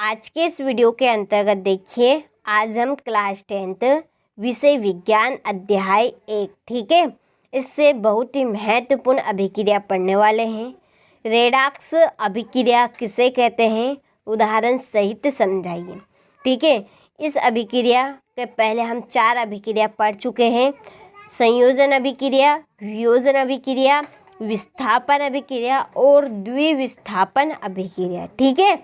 आज के इस वीडियो के अंतर्गत देखिए, आज हम क्लास 10th विषय विज्ञान अध्याय 1, ठीक है, इससे बहुत ही महत्वपूर्ण अभिक्रिया पढ़ने वाले हैं। रेडॉक्स अभिक्रिया किसे कहते हैं, उदाहरण सहित समझाइए। ठीक है, इस अभिक्रिया के पहले हम 4 अभिक्रिया पढ़ चुके हैं। संयोजन अभिक्रिया, वियोजन अभिक्रिया, विस्थापन अभिक्रिया और द्विविस्थापन अभिक्रिया। ठीक है,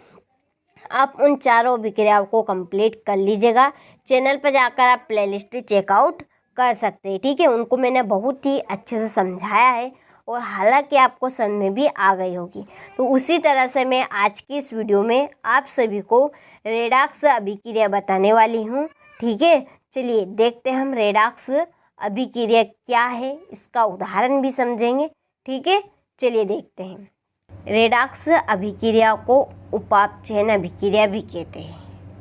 आप उन चारों अभिक्रियाओं को कंप्लीट कर लीजिएगा। चैनल पर जाकर आप प्लेलिस्ट चेकआउट कर सकते हैं। ठीक है, उनको मैंने बहुत ही अच्छे से समझाया है और हालांकि आपको समझ में भी आ गई होगी। तो उसी तरह से मैं आज की इस वीडियो में आप सभी को रेडॉक्स अभिक्रिया बताने वाली हूँ। ठीक है, चलिए देखते हैं हम रेडॉक्स अभिक्रिया क्या है, इसका उदाहरण भी समझेंगे। ठीक है, चलिए देखते हैं। रेडॉक्स अभिक्रिया को उपापचयन अभिक्रिया भी कहते हैं,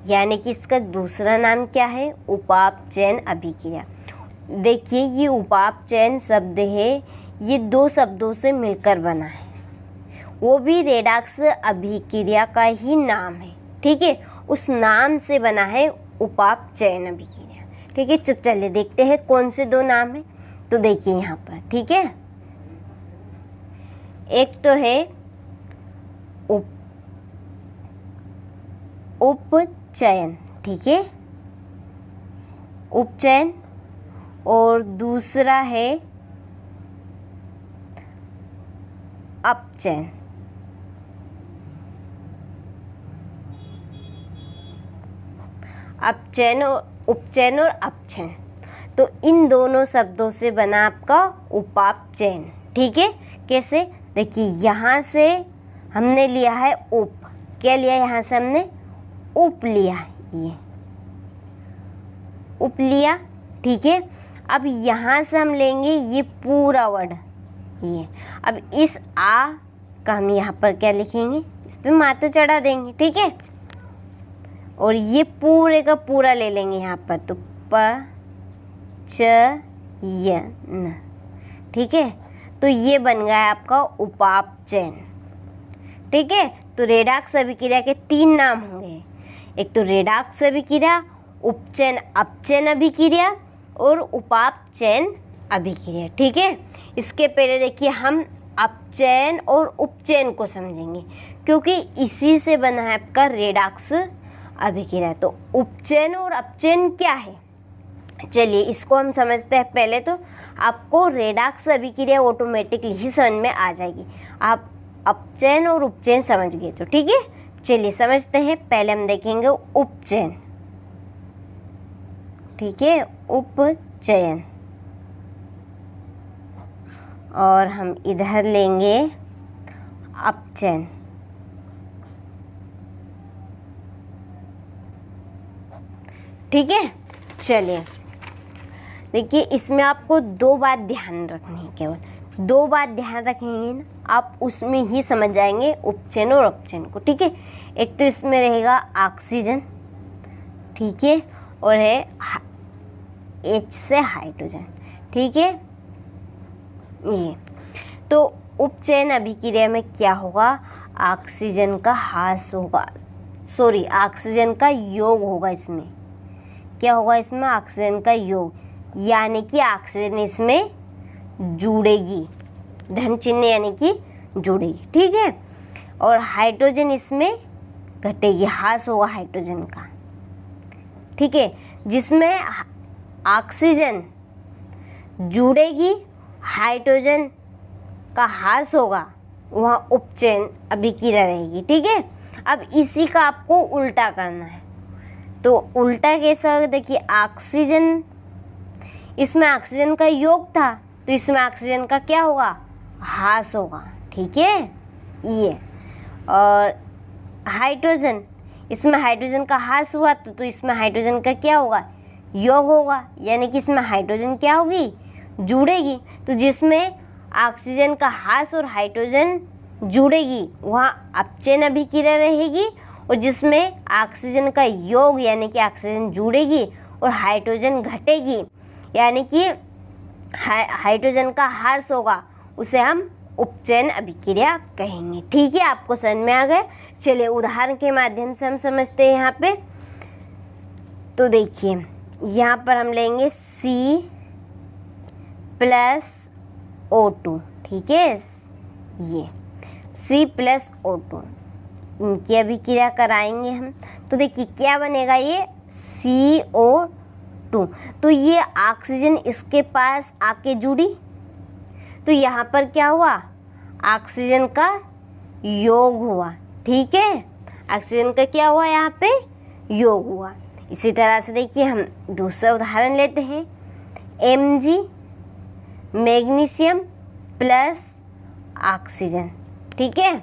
यानी कि इसका दूसरा नाम क्या है, उपापचयन अभिक्रिया। देखिए, ये उपापचयन शब्द है, ये 2 शब्दों से मिलकर बना है, वो भी रेडॉक्स अभिक्रिया का ही नाम है। ठीक है, उस नाम से बना है उपापचयन अभिक्रिया। ठीक है, चलिए देखते हैं कौन से 2 नाम हैं। तो देखिए यहाँ पर, ठीक है, एक तो है उपचयन, ठीक है, उपचयन, और दूसरा है अपचयन। अपचयन और उपचयन और अपचयन, तो इन दोनों शब्दों से बना आपका उपापचयन। ठीक है, कैसे, देखिए यहाँ से हमने लिया है उप, क्या लिया, यहाँ से हमने उप लिया, ये उप लिया। ठीक है, अब यहाँ से हम लेंगे ये पूरा वर्ड, ये अब इस आ का हम यहाँ पर क्या लिखेंगे, इस पे मात्रा चढ़ा देंगे। ठीक है, और ये पूरे का पूरा ले लेंगे यहाँ पर, तो प च य न। ठीक है, तो ये बन गया आपका उपापचयन। ठीक है, तो रेडॉक्स अभिक्रिया के 3 नाम होंगे, एक तो रेडॉक्स अभिक्रिया, उपचयन अपचयन अभिक्रिया और उपापचयन अभिक्रिया। ठीक है, इसके पहले देखिए हम अपचयन और उपचयन को समझेंगे, क्योंकि इसी से बना है आपका रेडॉक्स अभिक्रिया। तो उपचयन और अपचयन क्या है, चलिए इसको हम समझते हैं। पहले तो आपको रेडॉक्स अभिक्रिया ऑटोमेटिकली ही समझ में आ जाएगी, आप अपचयन और उपचयन समझ गए तो। ठीक है, चलिए समझते हैं। पहले हम देखेंगे उपचयन। ठीक है, उपचयन, और हम इधर लेंगे अपचयन। ठीक है, चलिए देखिए, इसमें आपको 2 बात ध्यान रखनी है, केवल 2 बात ध्यान रखेंगे ना, आप उसमें ही समझ जाएंगे उपचयन और अपचयन को। ठीक है, एक तो इसमें रहेगा ऑक्सीजन, ठीक है, और है H से हाइड्रोजन। ठीक है, ये तो उपचयन अभिक्रिया में क्या होगा, ऑक्सीजन का ह्रास होगा, सॉरी ऑक्सीजन का योग होगा। इसमें क्या होगा, इसमें ऑक्सीजन का योग, यानी कि ऑक्सीजन इसमें जुड़ेगी, धन चिन्ह यानी कि जुड़ेगी। ठीक है, और हाइड्रोजन इसमें घटेगी, ह्रास होगा हाइड्रोजन का। ठीक है, जिसमें ऑक्सीजन जुड़ेगी, हाइड्रोजन का ह्रास होगा, वहाँ उपचयन अभिक्रिया रहेगी। ठीक है, अब इसी का आपको उल्टा करना है, तो उल्टा कैसा, देखिए ऑक्सीजन, इसमें ऑक्सीजन का योग था, तो इसमें ऑक्सीजन का क्या होगा, ह्रास होगा। ठीक है, ये, और हाइड्रोजन, इसमें हाइड्रोजन का ह्रास हुआ, तो इसमें हाइड्रोजन का क्या होगा, योग होगा, यानी कि इसमें हाइड्रोजन क्या होगी, जुड़ेगी। तो जिसमें ऑक्सीजन का ह्रास और हाइड्रोजन जुड़ेगी, वहाँ अपचयन अभिक्रिया रहेगी, और जिसमें ऑक्सीजन का योग यानी कि ऑक्सीजन जुड़ेगी और हाइड्रोजन घटेगी, यानी कि हाइड्रोजन का ह्रास होगा, उसे हम उपचयन अभिक्रिया कहेंगे। ठीक है, आपको समझ में आ गया। चलिए उदाहरण के माध्यम से हम समझते हैं यहाँ पे। तो देखिए यहाँ पर हम लेंगे C+O2। ठीक है, ये C+O2 इनकी अभिक्रिया कराएंगे हम। तो देखिए क्या बनेगा, ये CO2। तो ये ऑक्सीजन इसके पास आके जुड़ी, तो यहाँ पर क्या हुआ, ऑक्सीजन का योग हुआ। ठीक है, ऑक्सीजन का क्या हुआ, यहाँ पे योग हुआ। इसी तरह से देखिए हम दूसरा उदाहरण लेते हैं। Mg magnesium plus oxygen. ठीक है,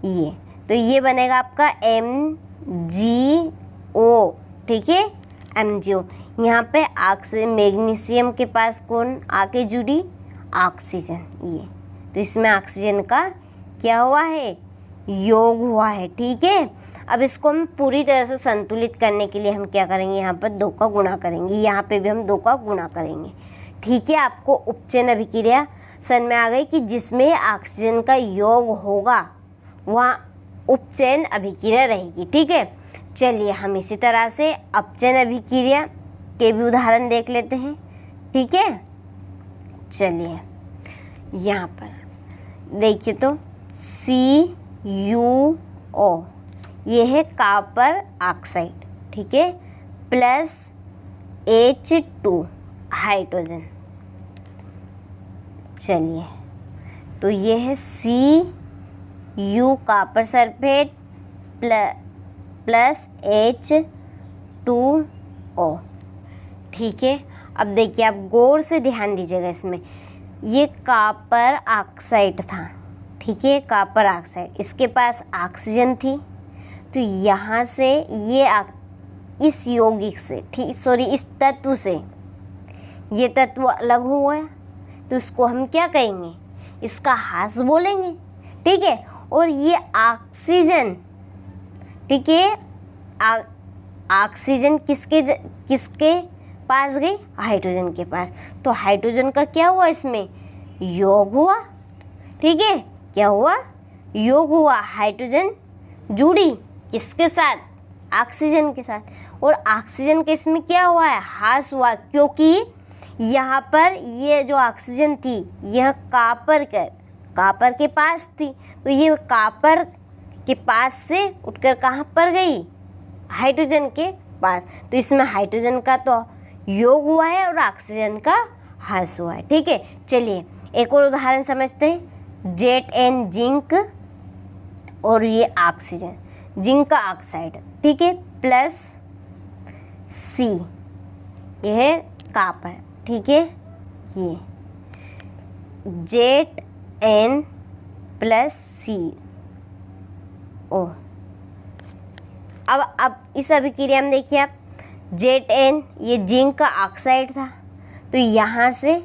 ये तो ये बनेगा आपका MgO। ठीक है, MgO। यहाँ पे ऑक्सीजन मैग्नीशियम के पास कौन आके जुड़ी, ऑक्सीजन। ये तो इसमें ऑक्सीजन का क्या हुआ है, योग हुआ है। ठीक है, अब इसको हम पूरी तरह से संतुलित करने के लिए हम क्या करेंगे, यहाँ पर 2 का गुणा करेंगे, यहाँ पे भी हम 2 का गुणा करेंगे। ठीक है, आपको उपचयन अभिक्रिया समझ में आ गई कि जिसमें ऑक्सीजन का योग होगा वहाँ उपचयन अभिक्रिया रहेगी। ठीक है, चलिए हम इसी तरह से अपचयन अभिक्रिया के भी उदाहरण देख लेते हैं। ठीक है, चलिए यहाँ पर देखिए तो CuO ये है कॉपर ऑक्साइड। ठीक है, प्लस H2 हाइड्रोजन। चलिए तो ये है Cu copper sulphate plus H2O। ठीक है, अब देखिए आप गौर से ध्यान दीजिएगा इसमें, ये कॉपर ऑक्साइड था। ठीक है, कॉपर ऑक्साइड, इसके पास ऑक्सीजन थी, तो यहाँ से ये इस यौगिक से, ठीक सॉरी इस तत्व से ये तत्व अलग हुआ है, तो इसको हम क्या कहेंगे, इसका ह्रास बोलेंगे। ठीक है, और ये ऑक्सीजन, ठीक है, ऑक्सीजन किसके पास गई, हाइड्रोजन के पास, तो हाइड्रोजन का क्या हुआ, इसमें योग हुआ। ठीक है, क्या हुआ, योग हुआ, हाइड्रोजन जुड़ी किसके साथ, ऑक्सीजन के साथ, और ऑक्सीजन के इसमें क्या हुआ है, ह्रास हुआ, क्योंकि यहाँ पर ये जो ऑक्सीजन थी यह कॉपर के पास थी, तो ये कॉपर के पास से उठकर कहाँ पर गई, हाइड्रोजन के पास, तो इसमें हाइड्रोजन का तो योग हुआ है और ऑक्सीजन का ह्रास हुआ है। ठीक है, चलिए एक और उदाहरण समझते हैं। ZN जिंक और ये ऑक्सीजन, जिंक का ऑक्साइड। ठीक है, प्लस C ये है कॉपर। ठीक है, ये ZN प्लस CO। अब इस अभिक्रिया में देखिए आप, ZN ये जिंक का ऑक्साइड था, तो यहाँ से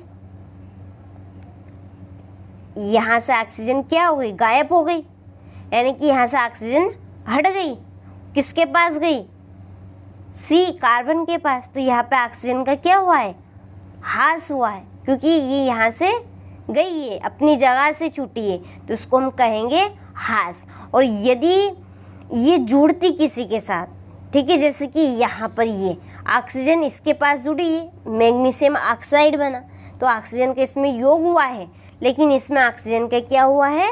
ऑक्सीजन क्या हो गई, गायब हो गई, यानी कि यहाँ से ऑक्सीजन हट गई, किसके पास गई, C कार्बन के पास, तो यहाँ पे ऑक्सीजन का क्या हुआ है, ह्रास हुआ है, क्योंकि ये यहाँ से गई है, अपनी जगह से छूटी है, तो उसको हम कहेंगे ह्रास। और यदि ये जुड़ती किसी के साथ, ठीक है, जैसे कि यहाँ पर ये ऑक्सीजन इसके पास जुड़ी है, मैग्नीशियम ऑक्साइड बना, तो ऑक्सीजन का इसमें योग हुआ है, लेकिन इसमें ऑक्सीजन का क्या हुआ है,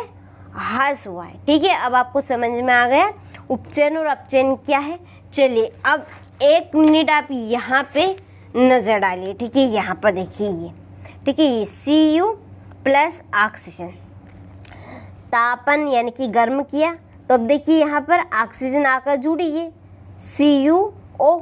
ह्रास हुआ है। ठीक है, अब आपको समझ में आ गया उपचयन और अपचयन क्या है। चलिए अब 1 मिनट आप यहाँ पे नज़र डालिए। ठीक है, यहाँ पर देखिए ये, ठीक है, ये Cu प्लस ऑक्सीजन, तापन यानी कि गर्म किया, तो अब देखिए यहाँ पर ऑक्सीजन आकर जुड़ी है, CuO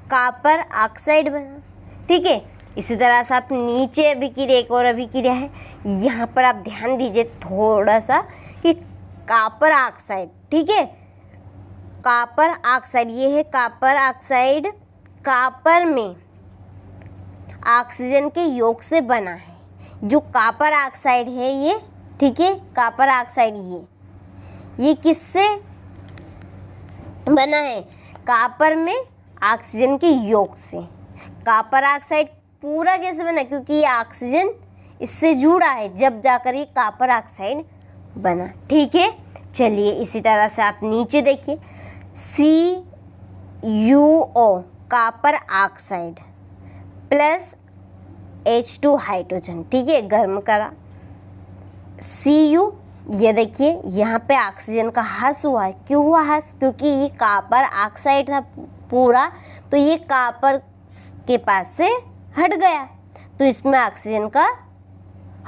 कॉपर ऑक्साइड बना। ठीक है, इसी तरह से आप नीचे अभिक्रिया, एक और अभिक्रिया है, यहाँ पर आप ध्यान दीजिए थोड़ा सा कि कॉपर ऑक्साइड, ठीक है, कॉपर ऑक्साइड, ये है कॉपर ऑक्साइड, कॉपर में ऑक्सीजन के योग से बना है। जो कॉपर ऑक्साइड है ये, ठीक है, कॉपर ऑक्साइड ये किससे बना है, कॉपर में ऑक्सीजन के योग से। कॉपर ऑक्साइड पूरा कैसे बना, क्योंकि ये ऑक्सीजन इससे जुड़ा है, जब जाकर ये कॉपर ऑक्साइड बना। ठीक है, चलिए इसी तरह से आप नीचे देखिए, CuO copper oxide plus H2 hydrogen. ठीक है, गर्म करा Cu, ये देखिए यहाँ पे ऑक्सीजन का ह्रास हुआ है। क्यों हुआ ह्रास? क्योंकि ये कॉपर ऑक्साइड था पूरा, तो ये कॉपर के पास से हट गया, तो इसमें ऑक्सीजन का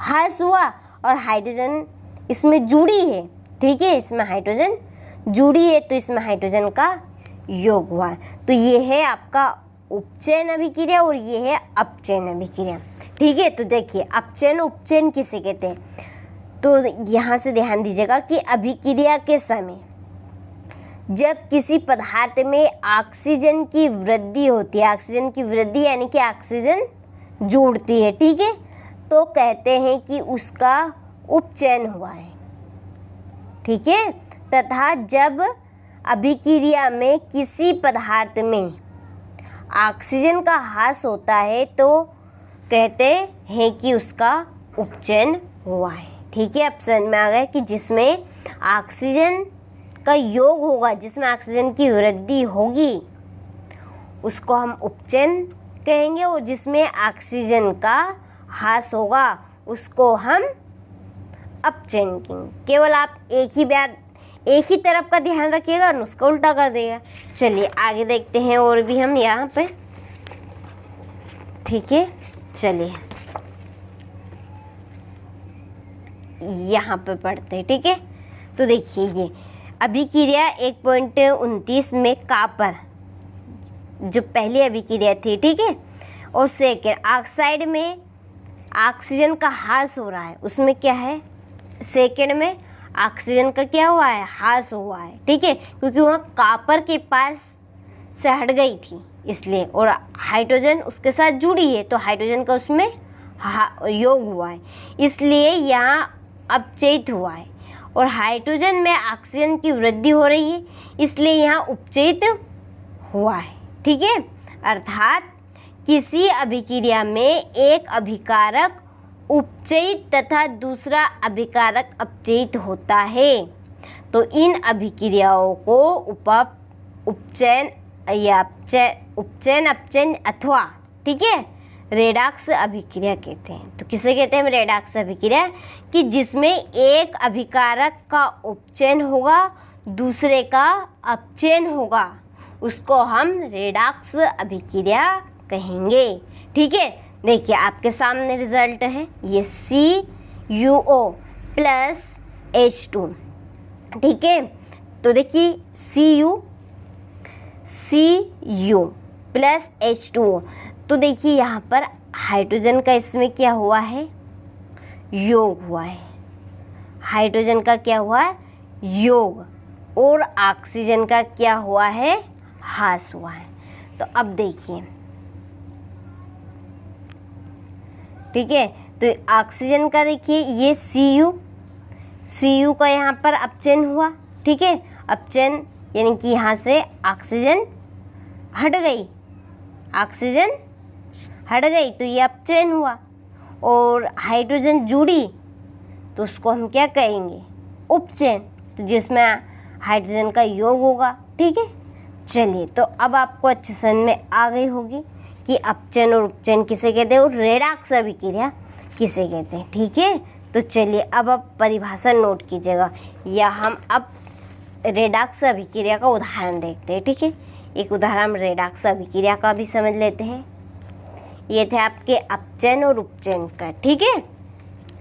ह्रास हुआ और हाइड्रोजन इसमें जुड़ी है। ठीक है, इसमें हाइड्रोजन जुड़ी है, तो इसमें हाइड्रोजन का योग हुआ है। तो ये है आपका उपचयन अभिक्रिया और ये है अपचयन अभिक्रिया। ठीक है, तो देखिए अपचयन उपचयन किसे कहते हैं, तो यहाँ से ध्यान दीजिएगा कि अभिक्रिया के समय जब किसी पदार्थ में ऑक्सीजन की वृद्धि होती है, ऑक्सीजन की वृद्धि यानी कि ऑक्सीजन जुड़ती है। ठीक है, तो कहते हैं कि उसका उपचयन हुआ है। ठीक है, तथा जब अभिक्रिया में किसी पदार्थ में ऑक्सीजन का ह्रास होता है तो कहते हैं कि उसका उपचयन हुआ है। ठीक है, अब समझ में आ गया कि जिसमें ऑक्सीजन का योग होगा, जिसमें ऑक्सीजन की वृद्धि होगी, उसको हम उपचयन कहेंगे, और जिसमें ऑक्सीजन का ह्रास होगा उसको हम अपचयन कहेंगे। केवल आप एक ही तरफ का ध्यान रखिएगा और उसका उल्टा कर देगा। चलिए आगे देखते हैं और भी हम यहाँ पे। ठीक है, चलिए यहाँ पे पढ़ते हैं। ठीक है, तो देखिए ये अभिक्रिया 1.29 में कॉपर जो पहली अभिक्रिया थी, ठीक है, और सेकेंड ऑक्साइड में ऑक्सीजन का ह्रास हो रहा है, उसमें क्या है, सेकेंड में ऑक्सीजन का क्या हुआ है, ह्रास हुआ है। ठीक है, क्योंकि वहाँ कॉपर के पास से हट गई थी इसलिए, और हाइड्रोजन उसके साथ जुड़ी है, तो हाइड्रोजन का उसमें योग हुआ है, इसलिए यहाँ अपचयित हुआ है। और हाइड्रोजन में ऑक्सीजन की वृद्धि हो रही है, इसलिए यहाँ उपचयित हुआ है। ठीक है, अर्थात किसी अभिक्रिया में एक अभिकारक उपचयित तथा दूसरा अभिकारक अपचयित होता है, तो इन अभिक्रियाओं को उपचयन या उपचयन अपचयन अथवा, ठीक है, रेडॉक्स अभिक्रिया कहते हैं। तो किसे कहते हैं रेडॉक्स अभिक्रिया, कि जिसमें एक अभिकारक का उपचयन होगा, दूसरे का अपचयन होगा, उसको हम रेडॉक्स अभिक्रिया कहेंगे। ठीक है, देखिए आपके सामने रिजल्ट है, ये CuO प्लस H2। ठीक है, तो देखिए Cu प्लस H2O, तो देखिए यहाँ पर हाइड्रोजन का इसमें क्या हुआ है, योग हुआ है। हाइड्रोजन का क्या हुआ है, योग, और ऑक्सीजन का क्या हुआ है, ह्रास हुआ है। तो अब देखिए, ठीक है, तो ऑक्सीजन का देखिए ये Cu का यहाँ पर अपचयन हुआ। ठीक है, अपचयन यानी कि यहाँ से ऑक्सीजन हट गई, ऑक्सीजन हट गई तो ये अपचयन हुआ, और हाइड्रोजन जुड़ी तो उसको हम क्या कहेंगे, उपचयन, तो जिसमें हाइड्रोजन का योग होगा। ठीक है, चलिए तो अब आपको अच्छे समझ में आ गई होगी कि अपचयन और उपचयन किसे कहते हैं और रेडॉक्स अभिक्रिया किसे कहते हैं। ठीक है, तो चलिए अब आप परिभाषा नोट कीजिएगा, या हम अब रेडॉक्स अभिक्रिया का उदाहरण देखते हैं। ठीक है, एक उदाहरण रेडॉक्स अभिक्रिया का भी समझ लेते हैं। ये थे आपके अपचयन और उपचयन का। ठीक है,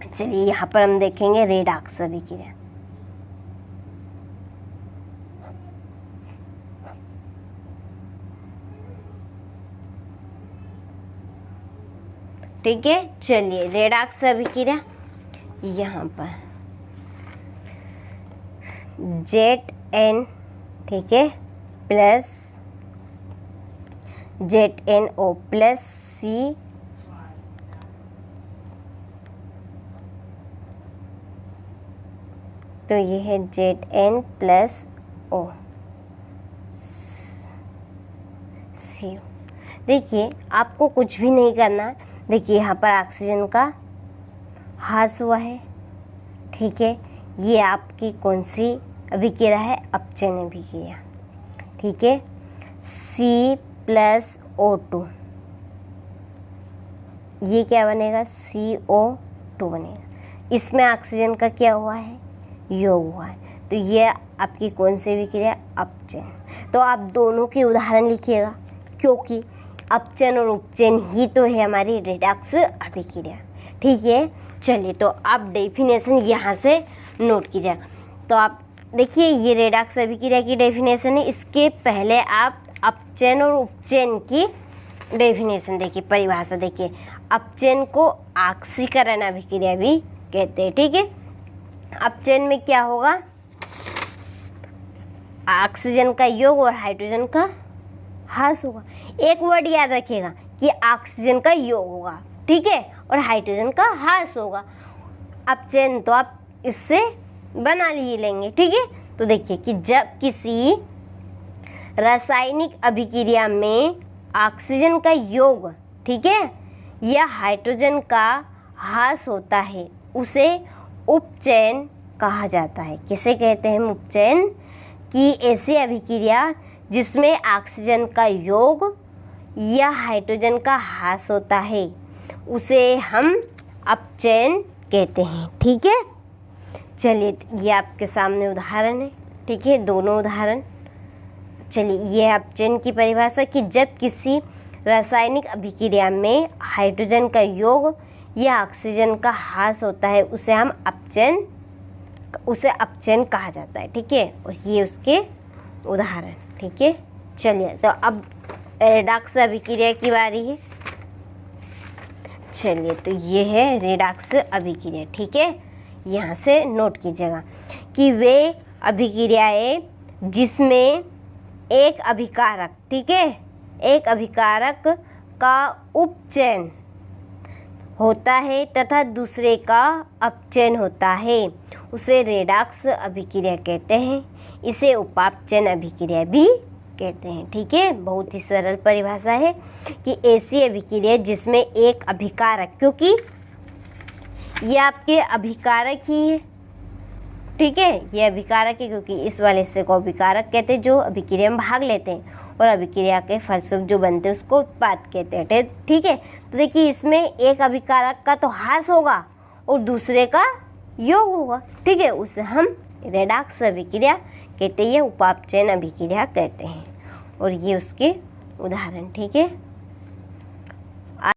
चलिए यहाँ पर हम देखेंगे रेडॉक्स अभिक्रिया। ठीक है, चलिए रेडॉक्स अभिक्रिया, यहाँ पर ZN, ठीक है, प्लस ZNO प्लस C तो ये है ZN प्लस O CO। देखिए आपको कुछ भी नहीं करना, देखिए यहाँ पर ऑक्सीजन का ह्रास हुआ है। ठीक है, ये आपकी कौन सी अभिक्रिया है? अपचयन अभिक्रिया। ठीक है, C+O2, ये क्या बनेगा? CO2 बनेगा। इसमें ऑक्सीजन का क्या हुआ है? योग हुआ है। तो ये आपकी कौन सी अभिक्रिया? अपचयन। तो आप दोनों के उदाहरण लिखिएगा, क्योंकि अपचयन और उपचयन ही तो है हमारी रेडॉक्स अभिक्रिया। ठीक है, चलिए तो आप डेफिनेशन यहाँ से नोट कीजिएगा। तो आप देखिए, ये रेडॉक्स अभिक्रिया की डेफिनेशन है। इसके पहले आप अपचयन और उपचयन की डेफिनेशन देखिए, परिभाषा देखिए। अपचयन को ऑक्सीकरण अभिक्रिया भी कहते हैं। ठीक है, अपचयन में क्या होगा? ऑक्सीजन का योग और हाइड्रोजन का ह्रास होगा। एक वर्ड याद रखिएगा कि ऑक्सीजन का योग होगा, ठीक है, और हाइड्रोजन का ह्रास होगा। अपचयन तो आप इससे बना ही लेंगे। ठीक है, तो देखिए कि जब किसी रासायनिक अभिक्रिया में ऑक्सीजन का योग, ठीक है, या हाइड्रोजन का ह्रास होता है, उसे उपचयन कहा जाता है। किसे कहते हैं? उपचयन। कि ऐसी अभिक्रिया जिसमें ऑक्सीजन का योग या हाइड्रोजन का ह्रास होता है, उसे हम अपचयन कहते हैं। ठीक है, चलिए ये आपके सामने उदाहरण है। ठीक है, दोनों उदाहरण। चलिए, ये अपचयन की परिभाषा कि जब किसी रासायनिक अभिक्रिया में हाइड्रोजन का योग या ऑक्सीजन का ह्रास होता है, उसे अपचयन कहा जाता है। ठीक है, और ये उसके उदाहरण। ठीक है, चलिए तो अब रेडॉक्स अभिक्रिया की बारी है। चलिए, तो ये है रेडॉक्स अभिक्रिया। ठीक है, यहाँ से नोट कीजिएगा कि वे अभिक्रियाएं जिसमें एक अभिकारक, ठीक है, एक अभिकारक का उपचयन होता है तथा दूसरे का अपचयन होता है, उसे रेडॉक्स अभिक्रिया कहते हैं। इसे उपापचयन अभिक्रिया भी कहते हैं। ठीक है, बहुत ही सरल परिभाषा है कि ऐसी अभिक्रिया जिसमें एक अभिकारक, क्योंकि ये आपके अभिकारक ही है। ठीक है, ये अभिकारक है क्योंकि इस वाले हिस्से को अभिकारक कहते हैं, जो अभिक्रिया में भाग लेते हैं, और अभिक्रिया के फलस्वरूप जो बनते हैं उसको उत्पाद कहते हैं। ठीक है, तो देखिए इसमें एक अभिकारक का तो ह्रास होगा और दूसरे का योग होगा। ठीक है, उसे हम रेडॉक्स अभिक्रिया कहते हैं, उपापचयन अभिक्रिया कहते हैं। और ये उसके उदाहरण। ठीक है।